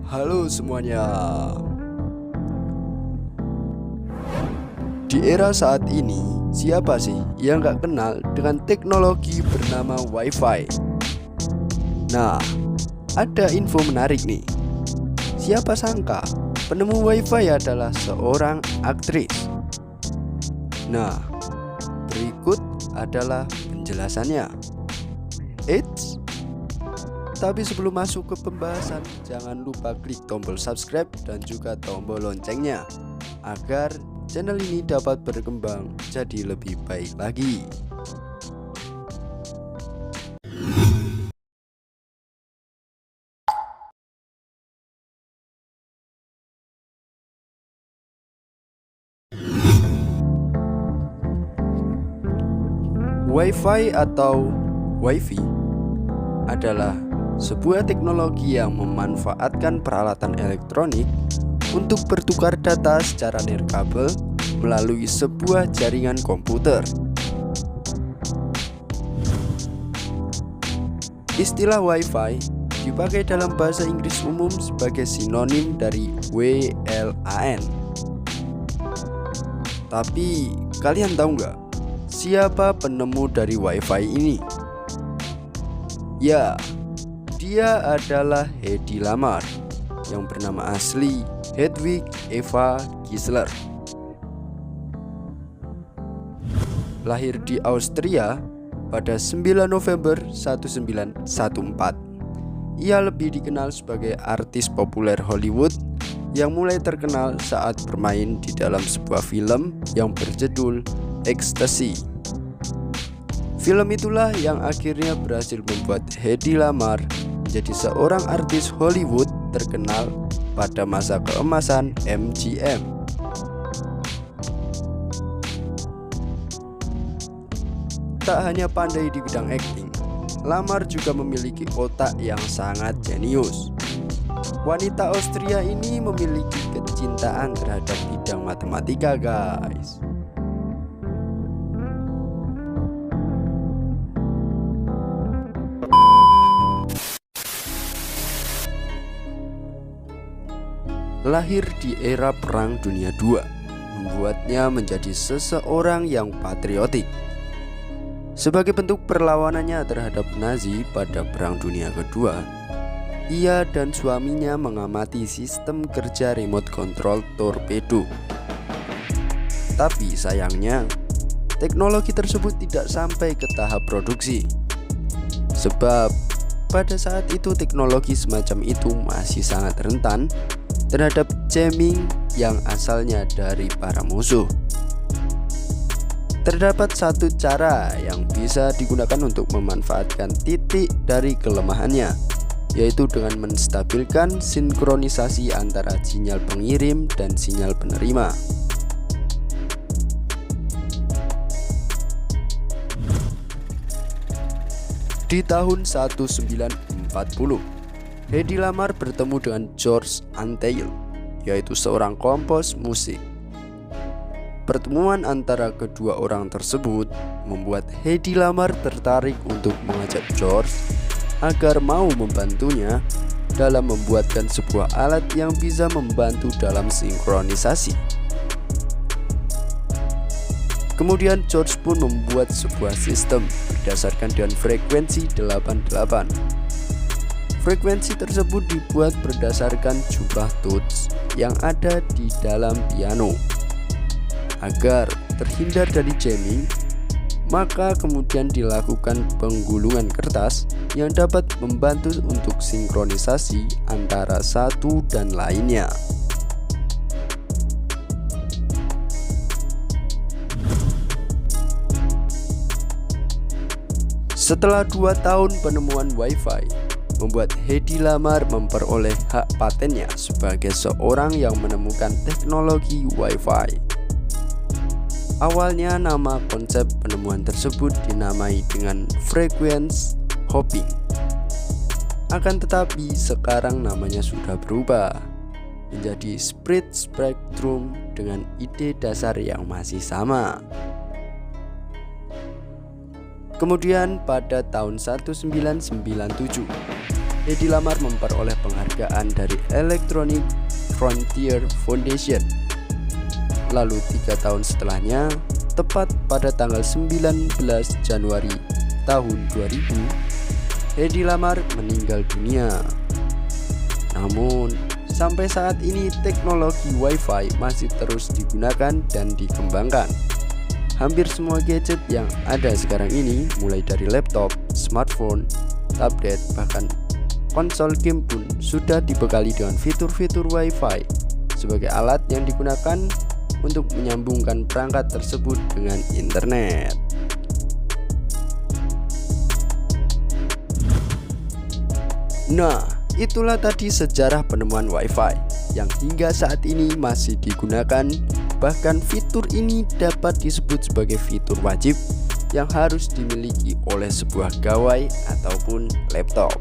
Halo semuanya. Di era saat ini, siapa sih yang gak kenal dengan teknologi bernama Wi-Fi? Nah, ada info menarik nih. Siapa sangka penemu Wi-Fi adalah seorang aktris. Nah, berikut adalah penjelasannya. Eits, tapi sebelum masuk ke pembahasan, jangan lupa klik tombol subscribe dan juga tombol loncengnya agar channel ini dapat berkembang jadi lebih baik lagi. Wi-Fi atau Wi-Fi adalah sebuah teknologi yang memanfaatkan peralatan elektronik untuk bertukar data secara nirkabel melalui sebuah jaringan komputer. Istilah Wi-Fi dipakai dalam bahasa Inggris umum sebagai sinonim dari WLAN. Tapi kalian tahu nggak siapa penemu dari Wi-Fi ini? Ya, dia adalah Hedy Lamarr yang bernama asli Hedwig Eva Geisler. Lahir di Austria pada 9 November 1914. Ia lebih dikenal sebagai artis populer Hollywood yang mulai terkenal saat bermain di dalam sebuah film yang berjudul Ecstasy. Film itulah yang akhirnya berhasil membuat Hedy Lamarr menjadi seorang artis Hollywood terkenal pada masa keemasan MGM. Tak hanya pandai di bidang akting, Lamarr juga memiliki otak yang sangat jenius. Wanita Austria ini memiliki kecintaan terhadap bidang matematika, guys. Lahir di era Perang Dunia II membuatnya menjadi seseorang yang patriotik. Sebagai bentuk perlawanannya terhadap Nazi pada Perang Dunia Kedua, ia dan suaminya mengamati sistem kerja remote control torpedo. Tapi sayangnya, teknologi tersebut tidak sampai ke tahap produksi. Sebab pada saat itu teknologi semacam itu masih sangat rentan terhadap jamming yang asalnya dari para musuh. Terdapat satu cara yang bisa digunakan untuk memanfaatkan titik dari kelemahannya, yaitu dengan menstabilkan sinkronisasi antara sinyal pengirim dan sinyal penerima. Di tahun 1940, Hedy Lamarr bertemu dengan George Antheil, yaitu seorang kompos musik. Pertemuan antara kedua orang tersebut membuat Hedy Lamarr tertarik untuk mengajak George agar mau membantunya dalam membuatkan sebuah alat yang bisa membantu dalam sinkronisasi. Kemudian George pun membuat sebuah sistem berdasarkan dengan frekuensi 88. Frekuensi tersebut dibuat berdasarkan jumlah tuts yang ada di dalam piano. Agar terhindar dari jamming, maka kemudian dilakukan penggulungan kertas yang dapat membantu untuk sinkronisasi antara satu dan lainnya. Setelah 2 tahun penemuan Wi-Fi membuat Hedy Lamarr memperoleh hak patennya sebagai seorang yang menemukan teknologi Wi-Fi. Awalnya nama konsep penemuan tersebut dinamai dengan frequency hopping. Akan tetapi sekarang namanya sudah berubah menjadi spread spectrum dengan ide dasar yang masih sama. Kemudian pada tahun 1997 Hedi Lamar memperoleh penghargaan dari Electronic Frontier Foundation. Lalu 3 tahun setelahnya, tepat pada tanggal 19 Januari tahun 2000, Hedi Lamar meninggal dunia. Namun, sampai saat ini teknologi Wi-Fi masih terus digunakan dan dikembangkan. Hampir semua gadget yang ada sekarang ini, mulai dari laptop, smartphone, tablet, bahkan konsol game pun sudah dibekali dengan fitur-fitur Wi-Fi sebagai alat yang digunakan untuk menyambungkan perangkat tersebut dengan internet. Nah, itulah tadi sejarah penemuan Wi-Fi yang hingga saat ini masih digunakan. Bahkan fitur ini dapat disebut sebagai fitur wajib yang harus dimiliki oleh sebuah gawai ataupun laptop.